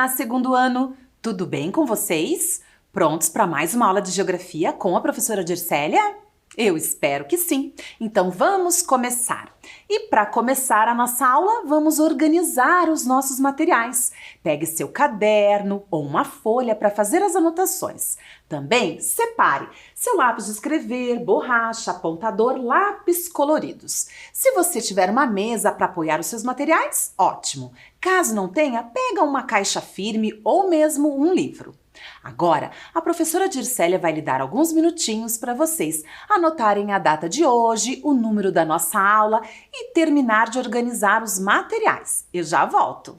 Olá, segundo ano! Tudo bem com vocês? Prontos para mais uma aula de geografia com a professora Dircélia? Eu espero que sim. Então vamos começar. E para começar a nossa aula, vamos organizar os nossos materiais. Pegue seu caderno ou uma folha para fazer as anotações. Também separe seu lápis de escrever, borracha, apontador, lápis coloridos. Se você tiver uma mesa para apoiar os seus materiais, ótimo. Caso não tenha, pega uma caixa firme ou mesmo um livro. Agora, a professora Dircélia vai lhe dar alguns minutinhos para vocês anotarem a data de hoje, o número da nossa aula e terminar de organizar os materiais. Eu já volto!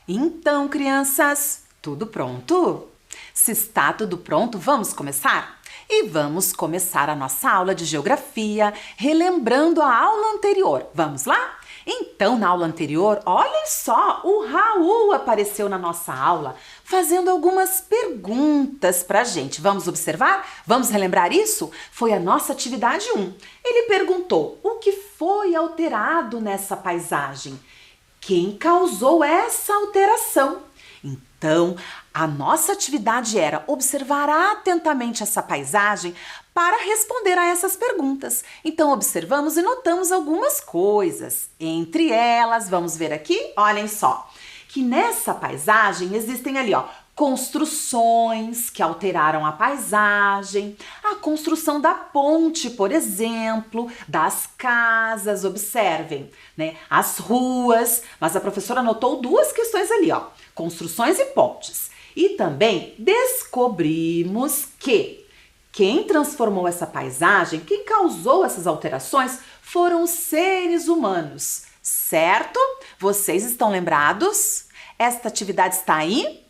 Então, crianças, tudo pronto? Se está tudo pronto, vamos começar? E vamos começar a nossa aula de geografia, relembrando a aula anterior. Vamos lá? Então, na aula anterior, olhem só, o Raul apareceu na nossa aula, fazendo algumas perguntas pra gente. Vamos observar? Vamos relembrar isso? Foi a nossa atividade 1. Ele perguntou: o que foi alterado nessa paisagem? Quem causou essa alteração? Então, a nossa atividade era observar atentamente essa paisagem para responder a essas perguntas. Então, observamos e notamos algumas coisas. Entre elas, vamos ver aqui, olhem só, que nessa paisagem existem ali, construções que alteraram a paisagem, a construção da ponte, por exemplo, das casas, observem, né? As ruas, mas a professora anotou duas questões ali, construções e pontes. E também descobrimos que quem transformou essa paisagem, quem causou essas alterações, foram os seres humanos, certo? Vocês estão lembrados? Esta atividade está aí?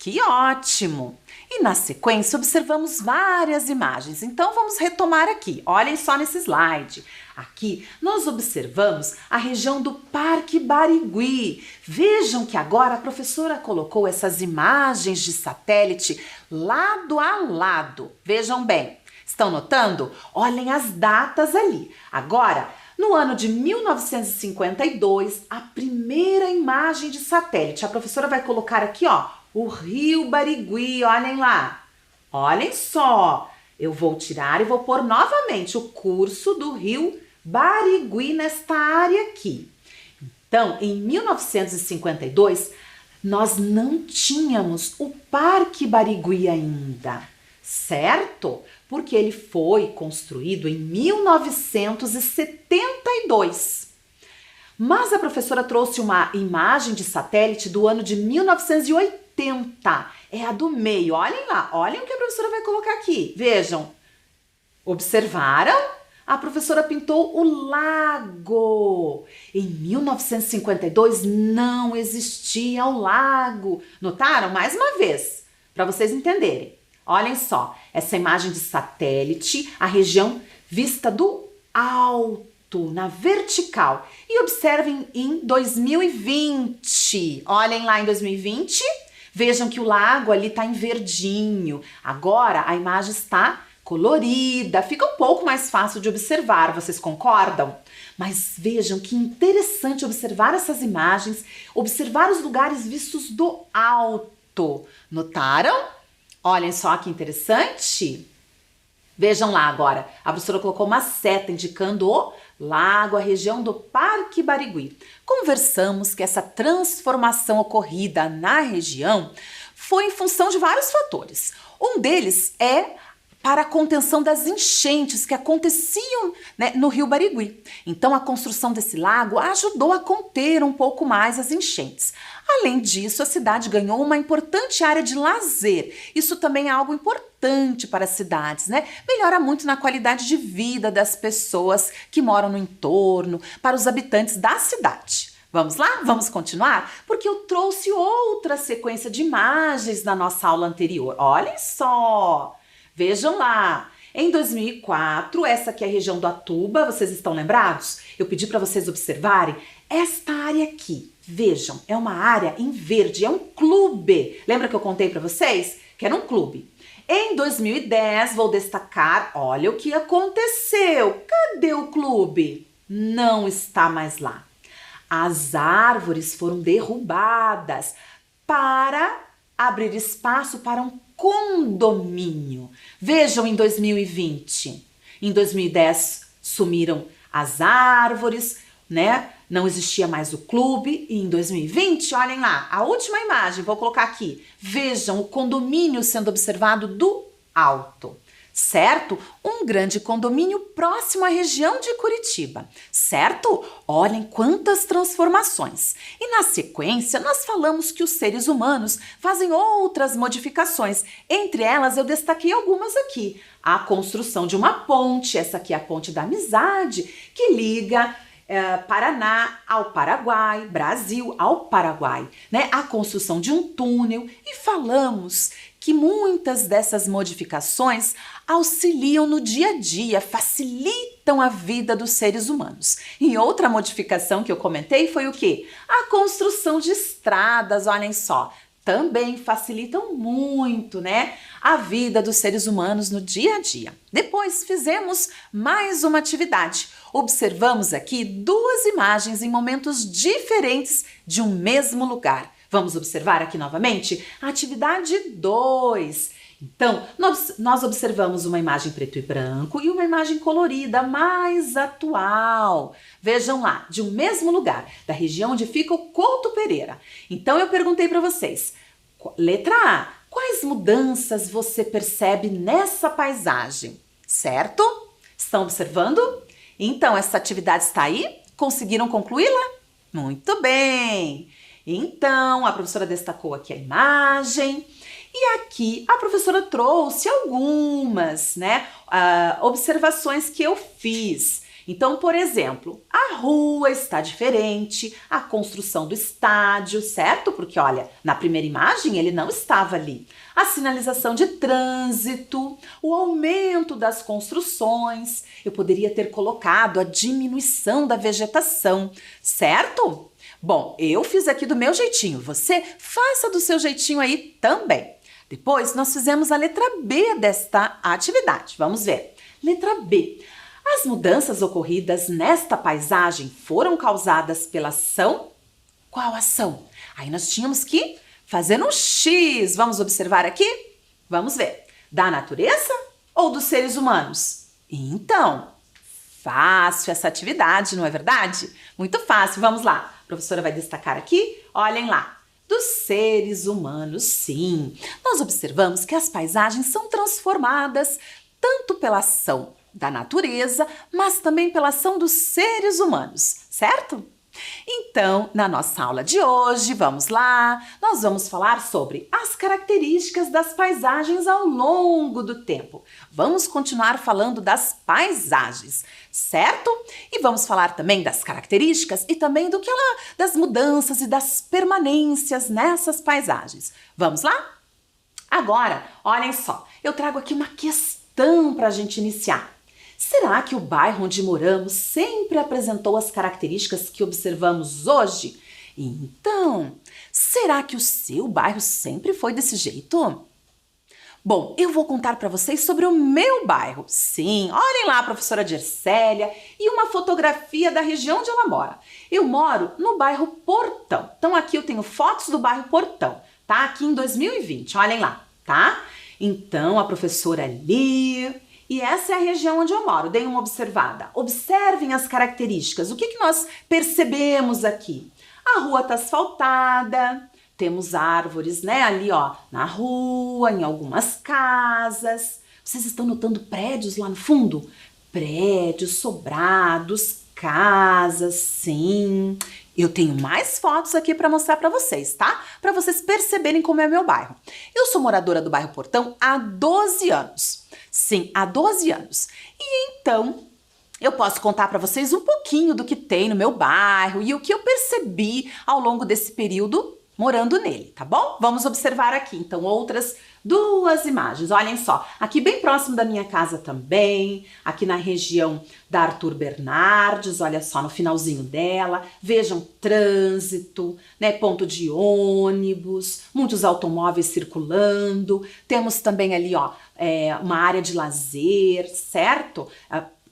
Que ótimo! E na sequência observamos várias imagens, então vamos retomar aqui. Olhem só nesse slide. Aqui nós observamos a região do Parque Barigui. Vejam que agora a professora colocou essas imagens de satélite lado a lado. Vejam bem, estão notando? Olhem as datas ali. Agora, no ano de 1952, a primeira imagem de satélite. A professora vai colocar aqui, ó, o Rio Barigui, olhem lá. Olhem só, eu vou tirar e vou pôr novamente o curso do Rio Barigui nesta área aqui. Então, em 1952, nós não tínhamos o Parque Barigui ainda, certo? Porque ele foi construído em 1972. Mas a professora trouxe uma imagem de satélite do ano de 1980. É a do meio. Olhem lá, olhem o que a professora vai colocar aqui. Vejam. Observaram? A professora pintou o lago. Em 1952 não existia o lago. Notaram? Mais uma vez, para vocês entenderem. Olhem só, essa imagem de satélite, a região vista do alto, na vertical. E observem em 2020. Olhem lá em 2020, vejam que o lago ali está em verdinho. Agora a imagem está colorida, fica um pouco mais fácil de observar, vocês concordam? Mas vejam que interessante observar essas imagens, observar os lugares vistos do alto. Notaram? Olhem só que interessante. Vejam lá agora, a professora colocou uma seta indicando o lago, a região do Parque Barigui. Conversamos que essa transformação ocorrida na região foi em função de vários fatores. Um deles é para a contenção das enchentes que aconteciam, né, no Rio Barigui. Então, a construção desse lago ajudou a conter um pouco mais as enchentes. Além disso, a cidade ganhou uma importante área de lazer. Isso também é algo importante para as cidades, né? Melhora muito na qualidade de vida das pessoas que moram no entorno, para os habitantes da cidade. Vamos lá? Vamos continuar? Porque eu trouxe outra sequência de imagens na nossa aula anterior. Olhem só! Vejam lá, em 2004, essa aqui é a região do Atuba, vocês estão lembrados? Eu pedi para vocês observarem esta área aqui. Vejam, é uma área em verde, é um clube. Lembra que eu contei para vocês que era um clube? Em 2010, vou destacar, olha o que aconteceu. Cadê o clube? Não está mais lá. As árvores foram derrubadas para abrir espaço para um condomínio. Vejam em 2020. Em 2010 sumiram as árvores, né? Não existia mais o clube. E em 2020, olhem lá, a última imagem, vou colocar aqui. Vejam o condomínio sendo observado do alto. Certo? Um grande condomínio próximo à região de Curitiba, certo? Olhem quantas transformações. E na sequência, nós falamos que os seres humanos fazem outras modificações. Entre elas, eu destaquei algumas aqui. A construção de uma ponte, essa aqui é a Ponte da Amizade, que liga Paraná ao Paraguai, Brasil ao Paraguai, né? A construção de um túnel. E falamos que muitas dessas modificações auxiliam no dia a dia, facilitam a vida dos seres humanos. E outra modificação que eu comentei foi o quê? A construção de estradas, olhem só, também facilitam muito, né, a vida dos seres humanos no dia a dia. Depois fizemos mais uma atividade. Observamos aqui duas imagens em momentos diferentes de um mesmo lugar. Vamos observar aqui novamente a atividade 2. Então, nós observamos uma imagem preto e branco e uma imagem colorida mais atual. Vejam lá, de um mesmo lugar, da região onde fica o Couto Pereira. Então, eu perguntei para vocês, letra A, quais mudanças você percebe nessa paisagem? Certo? Estão observando? Então, essa atividade está aí? Conseguiram concluí-la? Muito bem! Então, a professora destacou aqui a imagem e aqui a professora trouxe algumas, né, observações que eu fiz. Então, por exemplo, a rua está diferente, a construção do estádio, certo? Porque, olha, na primeira imagem ele não estava ali. A sinalização de trânsito, o aumento das construções, eu poderia ter colocado a diminuição da vegetação, certo? Bom, eu fiz aqui do meu jeitinho, você faça do seu jeitinho aí também. Depois, nós fizemos a letra B desta atividade. Vamos ver. Letra B. As mudanças ocorridas nesta paisagem foram causadas pela ação? Qual ação? Aí nós tínhamos que fazer um X. Vamos observar aqui? Vamos ver. Da natureza ou dos seres humanos? Então, fácil essa atividade, não é verdade? Muito fácil. Vamos lá. A professora vai destacar aqui. Olhem lá. Dos seres humanos, sim. Nós observamos que as paisagens são transformadas tanto pela ação da natureza, mas também pela ação dos seres humanos, certo? Então, na nossa aula de hoje, vamos lá, nós vamos falar sobre as características das paisagens ao longo do tempo. Vamos continuar falando das paisagens, certo? E vamos falar também das características e também das mudanças e das permanências nessas paisagens. Vamos lá? Agora, olhem só, eu trago aqui uma questão para a gente iniciar. Será que o bairro onde moramos sempre apresentou as características que observamos hoje? Então, será que o seu bairro sempre foi desse jeito? Bom, eu vou contar para vocês sobre o meu bairro. Sim, olhem lá a professora Gercélia e uma fotografia da região onde ela mora. Eu moro no bairro Portão. Então aqui eu tenho fotos do bairro Portão, tá? Aqui em 2020, olhem lá, tá? Então a professora ali... E essa é a região onde eu moro. Deem uma observada. Observem as características. O que nós percebemos aqui? A rua está asfaltada, temos árvores, né? Ali, ó, na rua, em algumas casas. Vocês estão notando prédios lá no fundo? Prédios, sobrados, casas, sim. Eu tenho mais fotos aqui para mostrar para vocês, tá? Para vocês perceberem como é meu bairro. Eu sou moradora do bairro Portão há 12 anos. Sim, há 12 anos. E então, eu posso contar para vocês um pouquinho do que tem no meu bairro e o que eu percebi ao longo desse período morando nele, tá bom? Vamos observar aqui, então, outras duas imagens. Olhem só, aqui bem próximo da minha casa também, aqui na região da Arthur Bernardes, olha só, no finalzinho dela, vejam trânsito, né, ponto de ônibus, muitos automóveis circulando, temos também ali, ó, uma área de lazer, certo?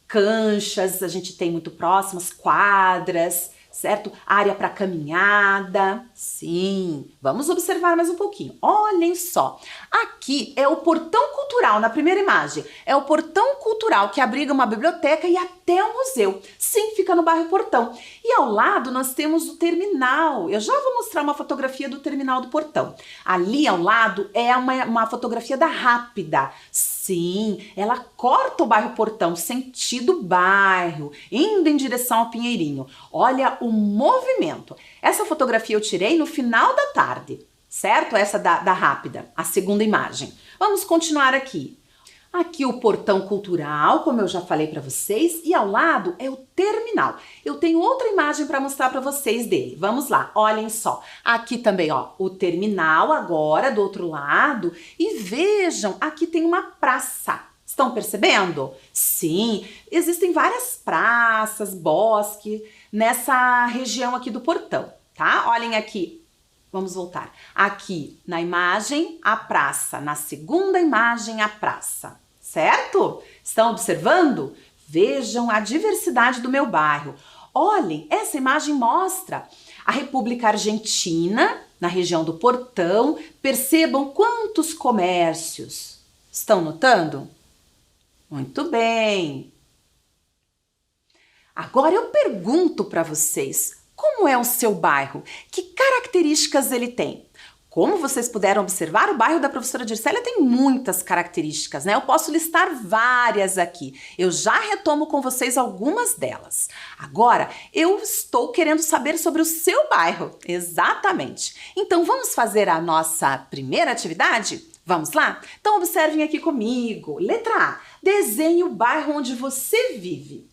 Canchas, a gente tem muito próximas, quadras, certo? Área para caminhada, sim. Vamos observar mais um pouquinho. Olhem só, aqui é o portão cultural, na primeira imagem. É o portão cultural que abriga uma biblioteca e até um museu. Sim, fica no bairro Portão. E ao lado nós temos o terminal. Eu já vou mostrar uma fotografia do terminal do Portão. Ali ao lado é uma fotografia da Rápida. Sim, ela corta o bairro Portão, sentido bairro, indo em direção ao Pinheirinho. Olha o movimento. Essa fotografia eu tirei no final da tarde, certo? Essa da Rápida, a segunda imagem. Vamos continuar aqui. Aqui o portão cultural, como eu já falei para vocês, e ao lado é o terminal. Eu tenho outra imagem para mostrar para vocês dele. Vamos lá, olhem só. Aqui também, ó, o terminal agora do outro lado. E vejam, aqui tem uma praça. Estão percebendo? Sim, existem várias praças, bosque nessa região aqui do portão, tá? Olhem aqui. Vamos voltar. Aqui na imagem, a praça. Na segunda imagem, a praça. Certo? Estão observando? Vejam a diversidade do meu bairro. Olhem, essa imagem mostra a República Argentina, na região do Portão. Percebam quantos comércios. Estão notando? Muito bem. Agora eu pergunto para vocês. Como é o seu bairro? Que características ele tem? Como vocês puderam observar, o bairro da professora Dircélia tem muitas características, né? Eu posso listar várias aqui. Eu já retomo com vocês algumas delas. Agora, eu estou querendo saber sobre o seu bairro. Exatamente. Então, vamos fazer a nossa primeira atividade? Vamos lá? Então, observem aqui comigo. Letra A. Desenhe o bairro onde você vive.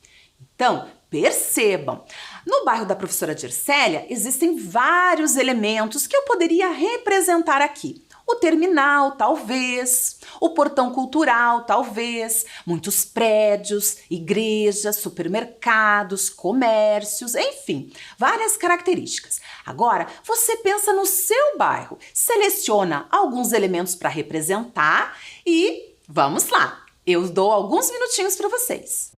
Então, percebam, no bairro da professora Dircélia existem vários elementos que eu poderia representar aqui. O terminal, talvez, o portão cultural, talvez, muitos prédios, igrejas, supermercados, comércios, enfim, várias características. Agora, você pensa no seu bairro, seleciona alguns elementos para representar e vamos lá! Eu dou alguns minutinhos para vocês.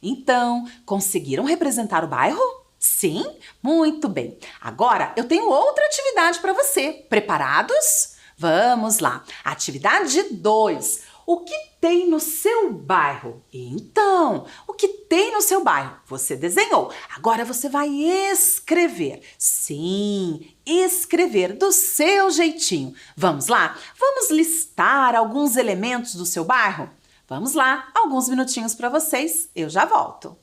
Então, conseguiram representar o bairro? Sim? Muito bem. Agora eu tenho outra atividade para você. Preparados? Vamos lá. Atividade 2. O que tem no seu bairro? Então, o que tem no seu bairro? Você desenhou. Agora você vai escrever. Sim, escrever do seu jeitinho. Vamos lá? Vamos listar alguns elementos do seu bairro? Vamos lá, alguns minutinhos para vocês. Eu já volto.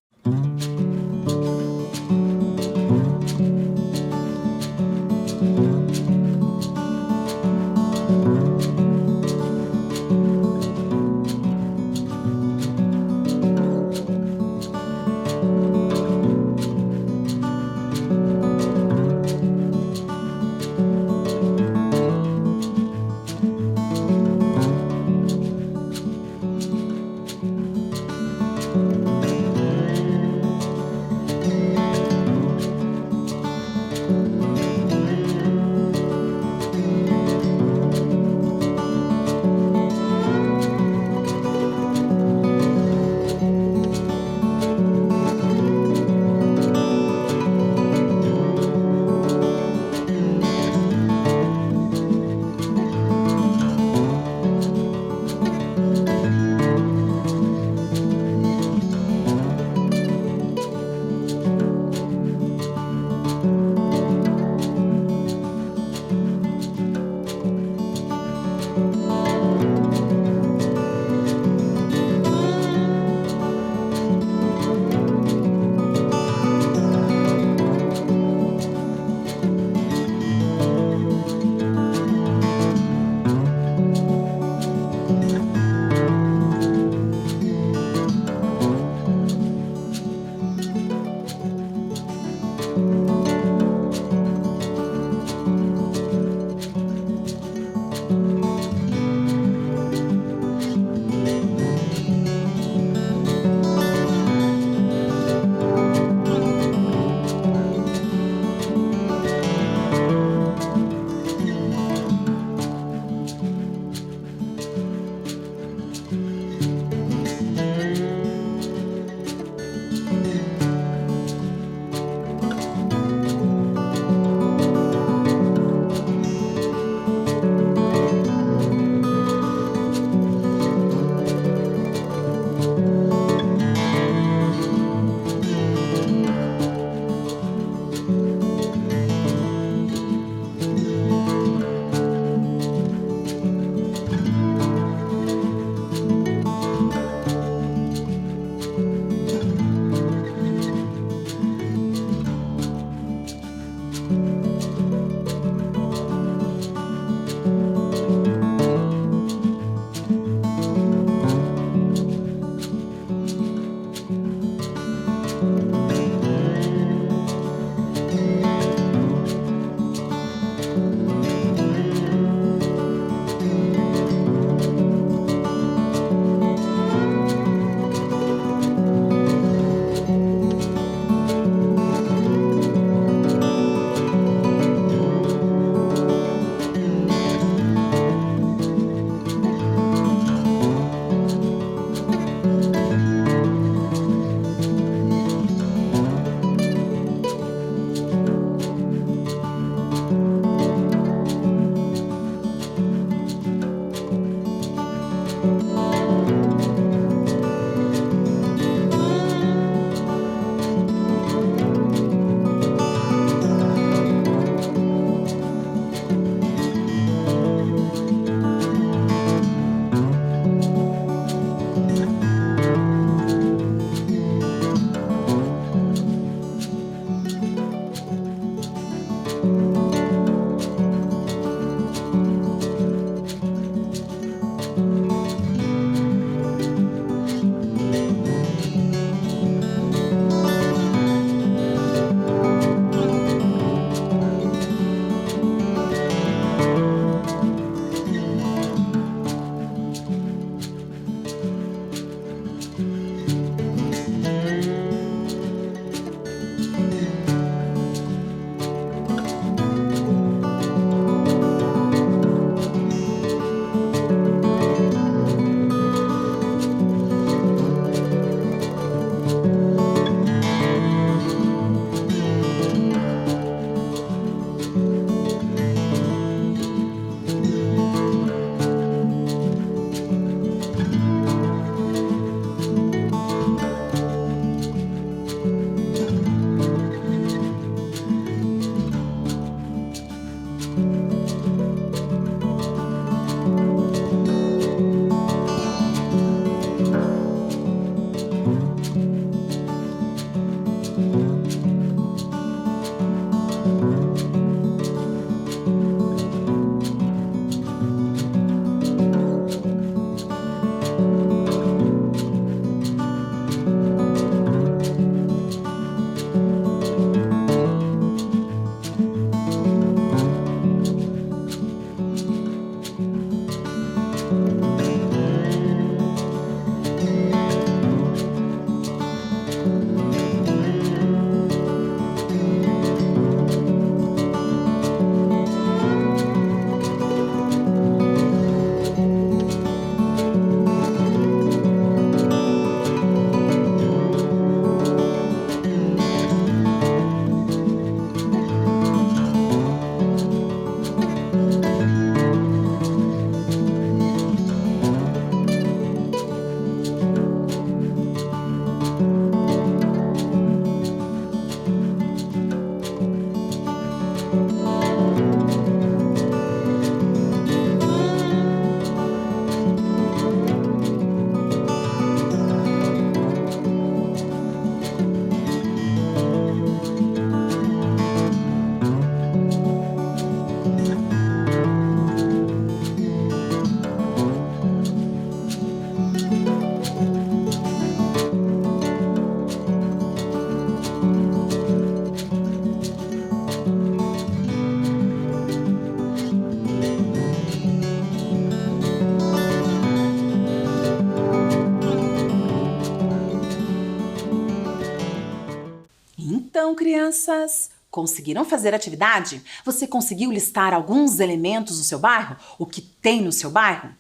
Então, crianças, conseguiram fazer a atividade? Você conseguiu listar alguns elementos do seu bairro? O que tem no seu bairro?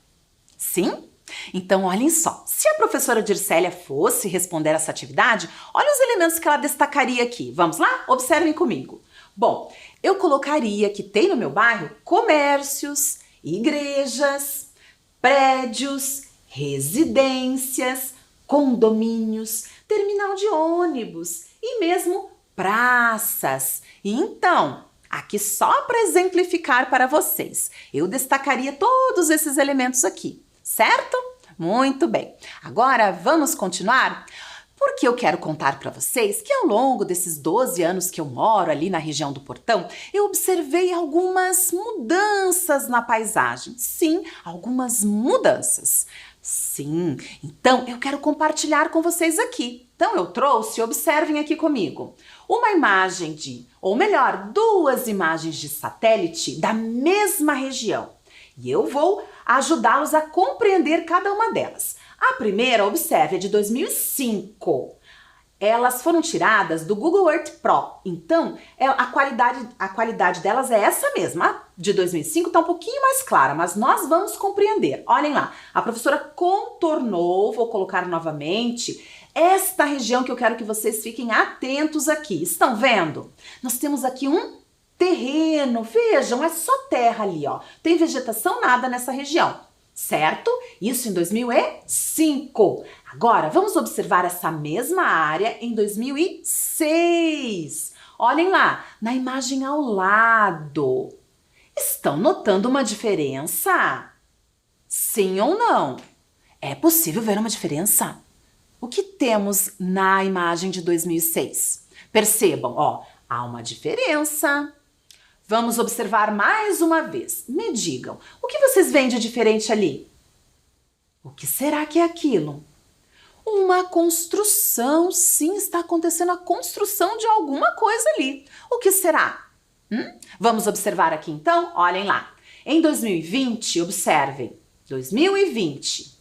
Sim? Então, olhem só. Se a professora Dircélia fosse responder essa atividade, olha os elementos que ela destacaria aqui. Vamos lá? Observem comigo. Bom, eu colocaria que tem no meu bairro comércios, igrejas, prédios, residências, condomínios, terminal de ônibus e mesmo praças. Então, aqui só para exemplificar para vocês, eu destacaria todos esses elementos aqui, certo? Muito bem. Agora vamos continuar? Porque eu quero contar para vocês que ao longo desses 12 anos que eu moro ali na região do Portão, eu observei algumas mudanças na paisagem. Sim, algumas mudanças. Sim, então eu quero compartilhar com vocês aqui. Então eu trouxe, observem aqui comigo, uma imagem ou melhor, duas imagens de satélite da mesma região. E eu vou ajudá-los a compreender cada uma delas. A primeira, observe, é de 2005. Elas foram tiradas do Google Earth Pro, então a qualidade delas é essa mesma. A de 2005 está um pouquinho mais clara, mas nós vamos compreender. Olhem lá, a professora contornou, vou colocar novamente, esta região que eu quero que vocês fiquem atentos aqui. Estão vendo? Nós temos aqui um terreno, vejam, é só terra ali, ó. Tem vegetação nada nessa região, certo? Isso em 2005. Agora, vamos observar essa mesma área em 2006. Olhem lá, na imagem ao lado. Estão notando uma diferença? Sim ou não? É possível ver uma diferença? O que temos na imagem de 2006? Percebam, ó, há uma diferença. Vamos observar mais uma vez. Me digam, o que vocês veem de diferente ali? O que será que é aquilo? Uma construção, sim, está acontecendo a construção de alguma coisa ali. O que será? Vamos observar aqui então? Olhem lá. Em 2020, observem, 2020.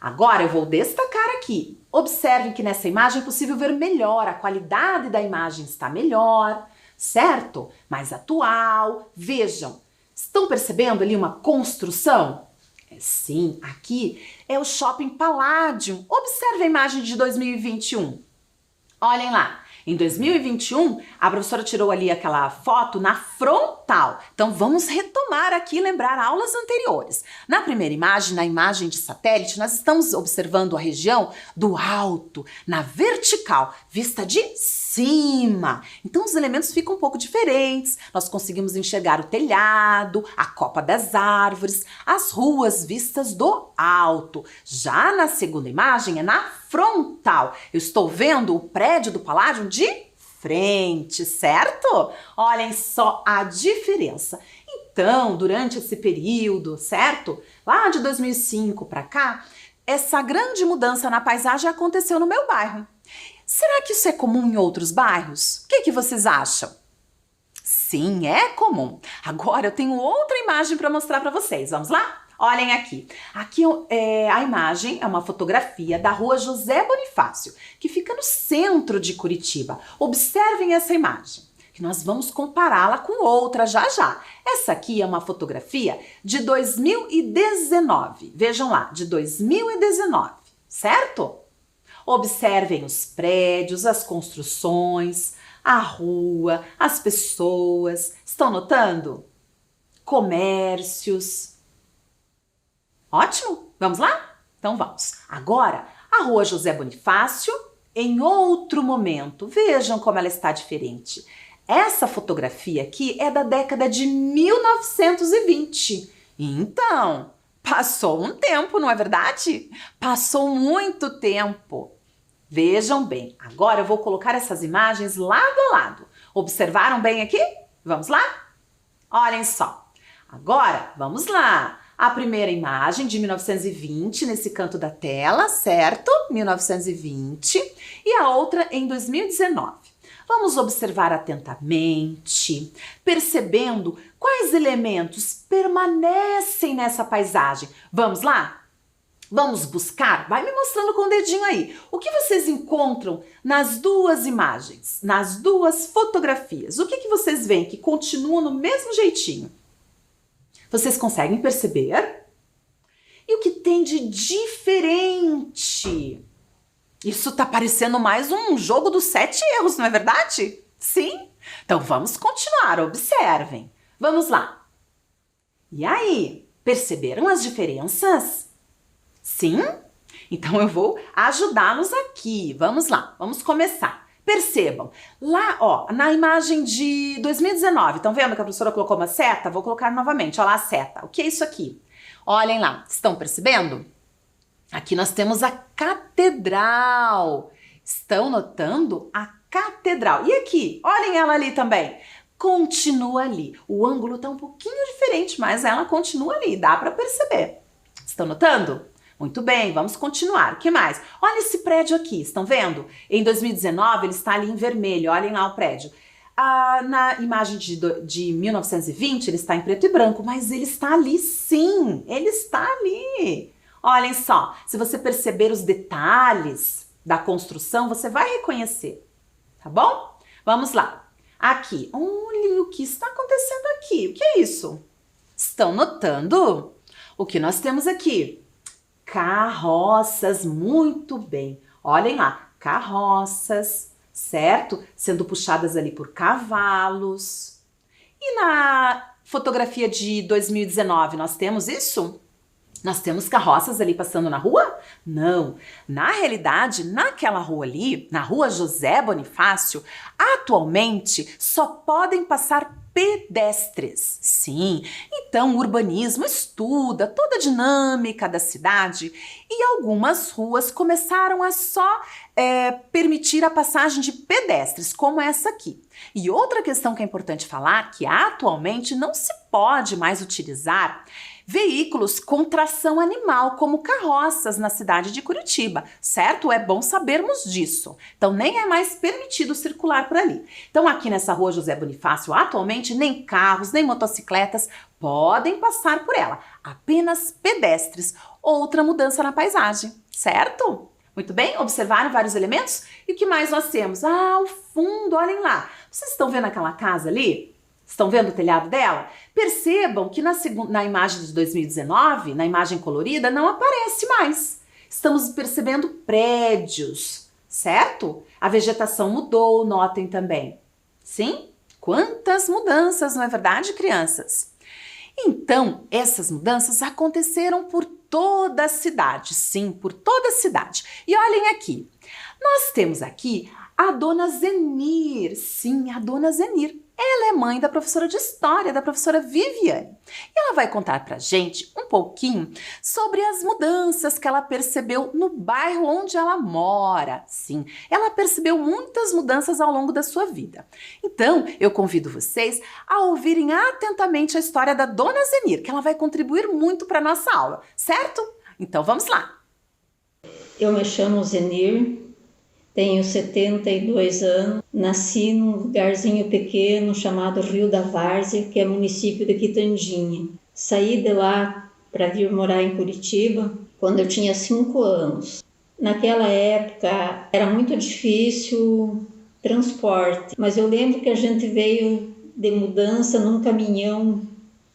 Agora eu vou destacar aqui. Observem que nessa imagem é possível ver melhor, a qualidade da imagem está melhor, certo? Mais atual. Vejam, estão percebendo ali uma construção? Sim, aqui é o Shopping Palladium. Observe a imagem de 2021. Olhem lá, em 2021, a professora tirou ali aquela foto na frontal. Então, vamos retomar aqui e lembrar aulas anteriores. Na primeira imagem, na imagem de satélite, nós estamos observando a região do alto, na vertical, vista de cima. Então, os elementos ficam um pouco diferentes. Nós conseguimos enxergar o telhado, a copa das árvores, as ruas vistas do alto. Já na segunda imagem, é na frontal. Eu estou vendo o prédio do Palladium de frente, certo? Olhem só a diferença. Então, durante esse período, certo? Lá de 2005 para cá, essa grande mudança na paisagem aconteceu no meu bairro. Será que isso é comum em outros bairros? O que vocês acham? Sim, é comum. Agora eu tenho outra imagem para mostrar para vocês. Vamos lá? Olhem aqui. Aqui a imagem é uma fotografia da rua José Bonifácio, que fica no centro de Curitiba. Observem essa imagem, que nós vamos compará-la com outra já já. Essa aqui é uma fotografia de 2019. Vejam lá, de 2019, certo? Observem os prédios, as construções, a rua, as pessoas. Estão notando? Comércios. Ótimo! Vamos lá? Então vamos. Agora, a rua José Bonifácio em outro momento. Vejam como ela está diferente. Essa fotografia aqui é da década de 1920. Então, passou um tempo, não é verdade? Passou muito tempo. Vejam bem, agora eu vou colocar essas imagens lado a lado. Observaram bem aqui? Vamos lá? Olhem só. Agora, vamos lá. A primeira imagem de 1920 nesse canto da tela, certo? 1920. E a outra em 2019. Vamos observar atentamente, percebendo quais elementos permanecem nessa paisagem. Vamos lá? Vamos buscar? Vai me mostrando com o dedinho aí. O que vocês encontram nas duas imagens, nas duas fotografias? O que vocês veem que continua no mesmo jeitinho? Vocês conseguem perceber? E o que tem de diferente? Isso tá parecendo mais um jogo dos 7 erros, não é verdade? Sim? Então vamos continuar, observem. Vamos lá. E aí, perceberam as diferenças? Sim? Então eu vou ajudá-los aqui. Vamos lá, vamos começar. Percebam, lá ó, na imagem de 2019, estão vendo que a professora colocou uma seta? Vou colocar novamente, olha lá a seta. O que é isso aqui? Olhem lá, estão percebendo? Aqui nós temos a catedral. Estão notando? A catedral. E aqui? Olhem ela ali também. Continua ali. O ângulo está um pouquinho diferente, mas ela continua ali. Dá para perceber. Estão notando? Muito bem, vamos continuar. O que mais? Olha esse prédio aqui, estão vendo? Em 2019 ele está ali em vermelho, olhem lá o prédio. Na imagem de 1920 ele está em preto e branco, mas ele está ali sim, ele está ali. Olhem só, se você perceber os detalhes da construção, você vai reconhecer, tá bom? Vamos lá. Aqui, olha o que está acontecendo aqui. O que é isso? Estão notando? O que nós temos aqui? Carroças, muito bem. Olhem lá, carroças, certo? Sendo puxadas ali por cavalos. E na fotografia de 2019, nós temos isso? Nós temos carroças ali passando na rua? Não. Na realidade, naquela rua ali, na rua José Bonifácio, atualmente só podem passar pedestres. Sim, então o urbanismo estuda toda a dinâmica da cidade e algumas ruas começaram a só permitir a passagem de pedestres, como essa aqui. E outra questão que é importante falar, que atualmente não se pode mais utilizar veículos com tração animal, como carroças na cidade de Curitiba, certo? É bom sabermos disso. Então, nem é mais permitido circular por ali. Então, aqui nessa rua José Bonifácio, atualmente, nem carros, nem motocicletas podem passar por ela. Apenas pedestres. Outra mudança na paisagem, certo? Muito bem? Observaram vários elementos? E o que mais nós temos? O fundo, olhem lá. Vocês estão vendo aquela casa ali? Estão vendo o telhado dela? Percebam que na imagem de 2019, na imagem colorida, não aparece mais. Estamos percebendo prédios, certo? A vegetação mudou, notem também. Sim? Quantas mudanças, não é verdade, crianças? Então, essas mudanças aconteceram por toda a cidade, sim, por toda a cidade. E olhem aqui, nós temos aqui a dona Zenir, sim, a dona Zenir. Ela é mãe da professora de História, da professora Viviane. E ela vai contar pra gente um pouquinho sobre as mudanças que ela percebeu no bairro onde ela mora. Sim, ela percebeu muitas mudanças ao longo da sua vida. Então, eu convido vocês a ouvirem atentamente a história da dona Zenir, que ela vai contribuir muito para a nossa aula, certo? Então, vamos lá! Eu me chamo Zenir. Tenho 72 anos, nasci num lugarzinho pequeno chamado Rio da Várzea, que é município de Quitandinha. Saí de lá para vir morar em Curitiba quando eu tinha 5 anos. Naquela época era muito difícil transporte, mas eu lembro que a gente veio de mudança num caminhão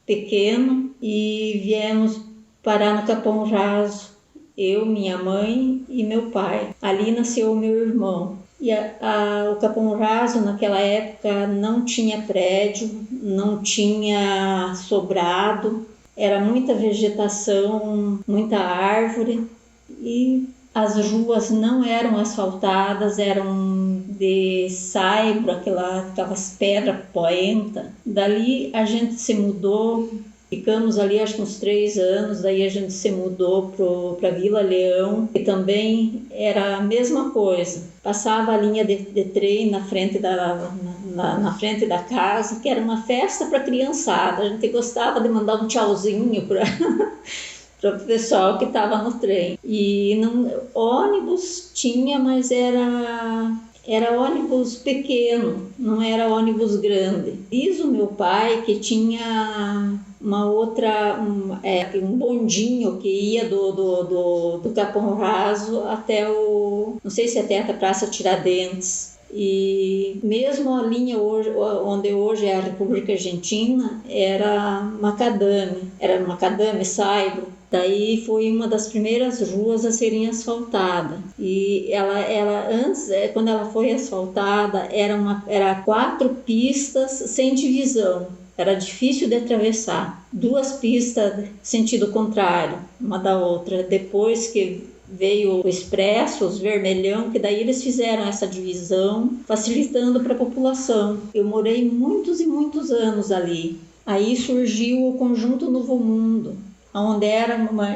pequeno e viemos parar no Capão Raso. Eu, minha mãe e meu pai. Ali nasceu o meu irmão. E o Capão Raso, naquela época, não tinha prédio, não tinha sobrado, era muita vegetação, muita árvore. E As ruas não eram asfaltadas, eram de saibro, aquelas pedras poenta. Dali a gente se mudou, ficamos ali acho que uns 3 anos, daí a gente se mudou para Vila Leão, que também era a mesma coisa. Passava a linha de trem na frente na frente da casa, que era uma festa para criançada. A gente gostava de mandar um tchauzinho para o pessoal que estava no trem. E não, ônibus tinha, mas era ônibus pequeno, não era ônibus grande. Diz o meu pai que tinha um bondinho que ia do Capão Raso até não sei se até a Praça Tiradentes. E mesmo a linha onde hoje é a República Argentina era macadame, saibro. Daí foi uma das primeiras ruas a serem asfaltadas. E ela antes, quando ela foi asfaltada, era 4 pistas sem divisão. Era difícil de atravessar. 2 pistas sentido contrário, uma da outra. Depois que veio o expresso, os vermelhão, que daí eles fizeram essa divisão, facilitando para a população. Eu morei muitos e muitos anos ali. Aí surgiu o Conjunto Novo Mundo, onde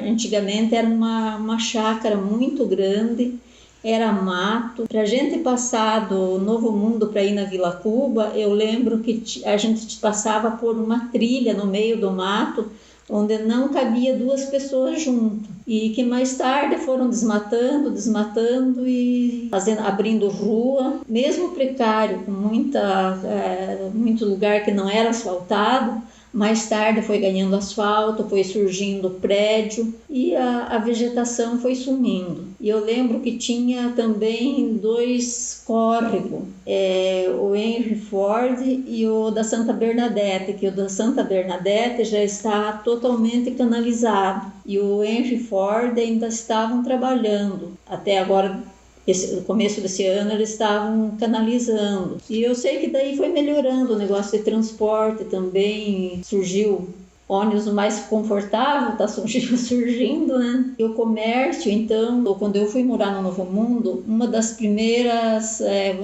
antigamente era uma chácara muito grande, era mato. Para a gente passar do Novo Mundo para ir na Vila Cuba, eu lembro que a gente passava por uma trilha no meio do mato, onde não cabia 2 pessoas junto, e que mais tarde foram desmatando e abrindo rua, mesmo precário, com muito lugar que não era asfaltado. Mais tarde foi ganhando asfalto, foi surgindo prédio e a vegetação foi sumindo. E eu lembro que tinha também 2 córregos, o Henry Ford e o da Santa Bernadette, que o da Santa Bernadette já está totalmente canalizado e o Henry Ford ainda estavam trabalhando. Até agora, no começo desse ano, eles estavam canalizando. E eu sei que daí foi melhorando o negócio de transporte também. Surgiu ônibus mais confortável, está surgindo, né? E o comércio, então, quando eu fui morar no Novo Mundo, uma das primeiras,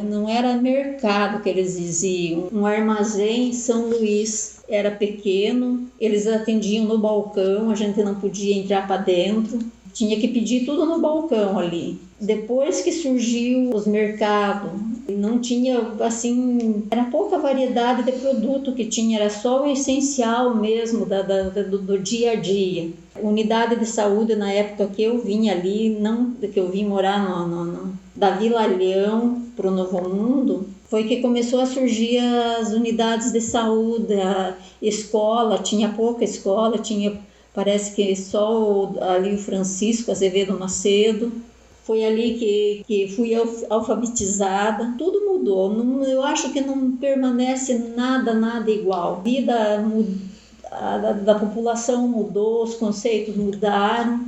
não era mercado que eles diziam, um armazém em São Luís. Era pequeno, eles atendiam no balcão, a gente não podia entrar para dentro. Tinha que pedir tudo no balcão ali. Depois que surgiu os mercados, não tinha, assim, era pouca variedade de produto que tinha, era só o essencial mesmo do dia a dia. Unidade de saúde, na época que eu vim ali, que eu vim morar da Vila Leão para o Novo Mundo, foi que começou a surgir as unidades de saúde, a escola, tinha pouca escola, parece que só ali o Francisco Azevedo Macedo. Foi ali que fui alfabetizada. Tudo mudou. Eu acho que não permanece nada igual. A vida da população mudou, os conceitos mudaram,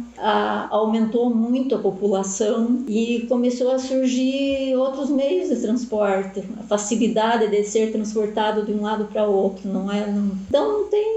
aumentou muito a população e começou a surgir outros meios de transporte. A facilidade de ser transportado de um lado para o outro. Então não tem...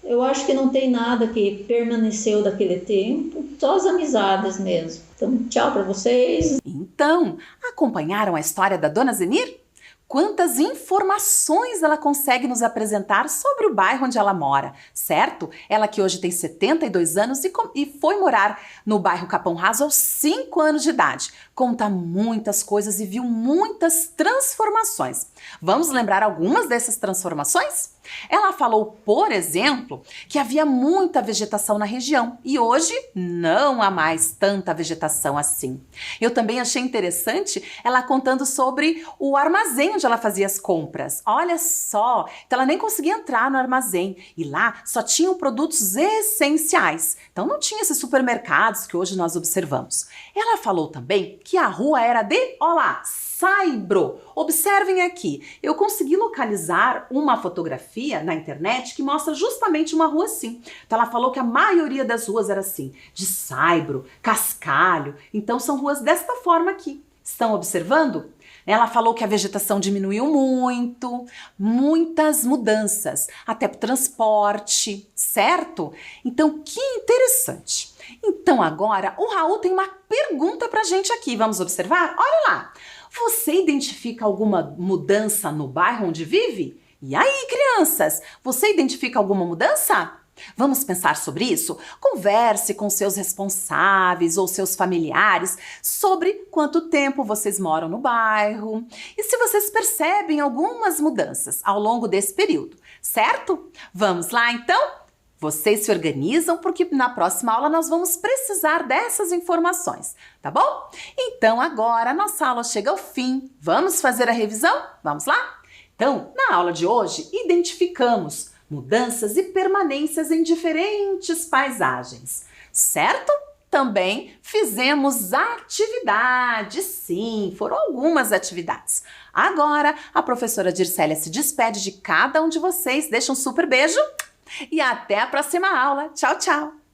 Eu acho que não tem nada que permaneceu daquele tempo, só as amizades mesmo. Então, tchau para vocês. Então, acompanharam a história da Dona Zenir? Quantas informações ela consegue nos apresentar sobre o bairro onde ela mora, certo? Ela que hoje tem 72 anos e foi morar no bairro Capão Raso aos 5 anos de idade. Conta muitas coisas e viu muitas transformações. Vamos lembrar algumas dessas transformações? Ela falou, por exemplo, que havia muita vegetação na região e hoje não há mais tanta vegetação assim. Eu também achei interessante ela contando sobre o armazém onde ela fazia as compras. Olha só, então ela nem conseguia entrar no armazém e lá só tinham produtos essenciais. Então não tinha esses supermercados que hoje nós observamos. Ela falou também que a rua era de, olá, saibro. Observem aqui, eu consegui localizar uma fotografia na internet que mostra justamente uma rua assim. Então ela falou que a maioria das ruas era assim, de saibro, cascalho. Então são ruas desta forma aqui. Estão observando? Ela falou que a vegetação diminuiu muito, muitas mudanças, até para o transporte, certo? Então, que interessante. Então, agora, o Raul tem uma pergunta para a gente aqui. Vamos observar? Olha lá. Você identifica alguma mudança no bairro onde vive? E aí, crianças, você identifica alguma mudança? Vamos pensar sobre isso? Converse com seus responsáveis ou seus familiares sobre quanto tempo vocês moram no bairro e se vocês percebem algumas mudanças ao longo desse período, certo? Vamos lá então? Vocês se organizam porque na próxima aula nós vamos precisar dessas informações, tá bom? Então agora a nossa aula chega ao fim. Vamos fazer a revisão? Vamos lá? Então, na aula de hoje, identificamos mudanças e permanências em diferentes paisagens, certo? Também fizemos atividades, sim, foram algumas atividades. Agora, a professora Dircélia se despede de cada um de vocês, deixa um super beijo e até a próxima aula. Tchau, tchau!